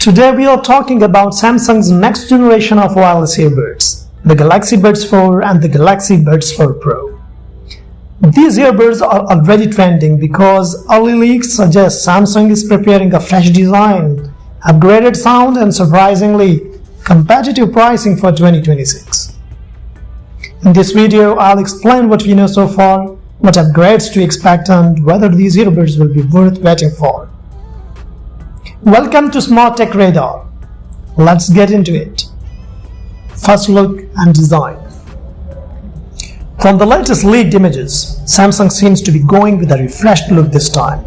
Today we are talking about Samsung's next generation of wireless earbuds, the Galaxy Buds 4 and the Galaxy Buds 4 Pro. These earbuds are already trending because early leaks suggest Samsung is preparing a fresh design, upgraded sound and surprisingly competitive pricing for 2026. In this video, I'll explain what we know so far, what upgrades to expect and whether these earbuds will be worth waiting for. Welcome to Smart Tech Radar. Let's get into it. First look and design. From the latest leaked images, Samsung seems to be going with a refreshed look this time.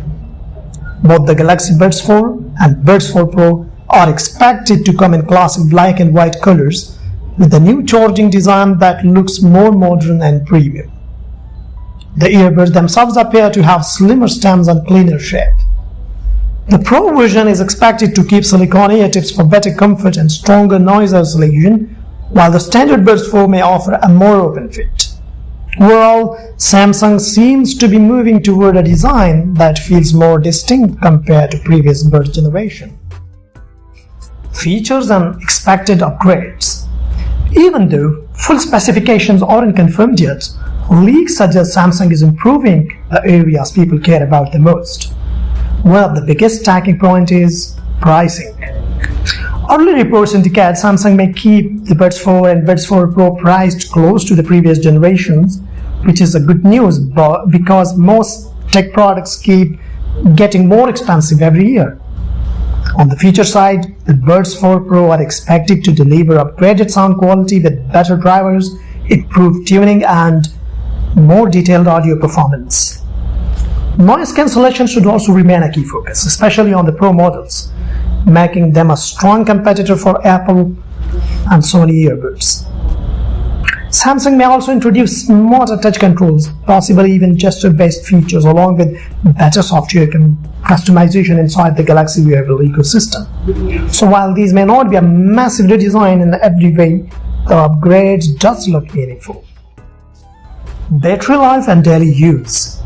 Both the Galaxy Buds 4 and Buds 4 Pro are expected to come in classic black and white colors with a new charging design that looks more modern and premium. The earbuds themselves appear to have slimmer stems and cleaner shape. The Pro version is expected to keep silicone ear tips for better comfort and stronger noise isolation, while the standard Buds 4 may offer a more open fit. Overall, Samsung seems to be moving toward a design that feels more distinct compared to previous Buds generation. Features and expected upgrades. Even though full specifications aren't confirmed yet, leaks suggest Samsung is improving the areas people care about the most. One of the biggest talking point is pricing. Early reports indicate Samsung may keep the Buds 4 and Buds 4 Pro priced close to the previous generations, which is a good news because most tech products keep getting more expensive every year. On the feature side, the Buds 4 Pro are expected to deliver upgraded sound quality with better drivers, improved tuning, and more detailed audio performance. Noise cancellation should also remain a key focus, especially on the Pro models, making them a strong competitor for Apple and Sony earbuds. Samsung may also introduce smarter touch controls, possibly even gesture-based features, along with better software customization inside the Galaxy wearable ecosystem. So while these may not be a massive redesign in every way, the upgrades does look meaningful. Battery life and daily use.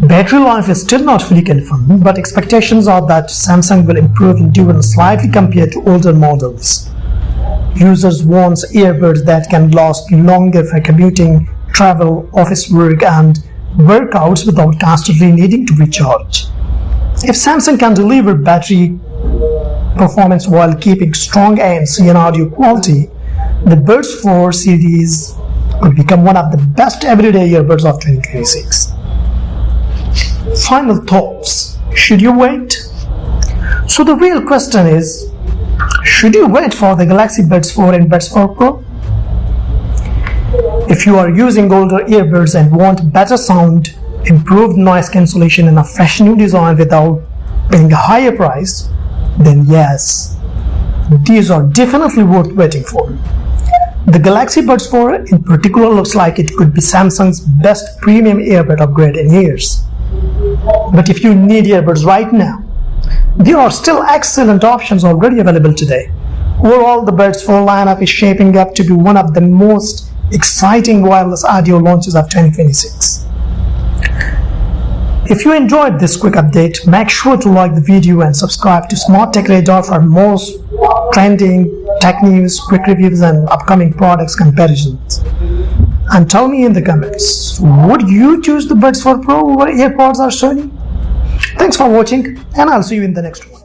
Battery life is still not fully confirmed, but expectations are that Samsung will improve endurance slightly compared to older models. Users want earbuds that can last longer for commuting, travel, office work, and workouts without constantly needing to recharge. If Samsung can deliver battery performance while keeping strong ANC and audio quality, the Buds 4 series could become one of the best everyday earbuds of 2026. Final thoughts. Should you wait? So the real question is, should you wait for the Galaxy Buds 4 and Buds 4 Pro? If you are using older earbuds and want better sound, improved noise cancellation and a fresh new design without paying a higher price, then yes, these are definitely worth waiting for. The Galaxy Buds 4 in particular looks like it could be Samsung's best premium earbud upgrade in years. But if you need earbuds right now, there are still excellent options already available today. Overall, the Buds 4 lineup is shaping up to be one of the most exciting wireless audio launches of 2026. If you enjoyed this quick update, make sure to like the video and subscribe to Smart Tech Radar for more trending tech news, quick reviews, and upcoming products comparisons. And tell me in the comments, would you choose the Buds 4 Pro over AirPods or Sony? Thanks for watching, and I'll see you in the next one.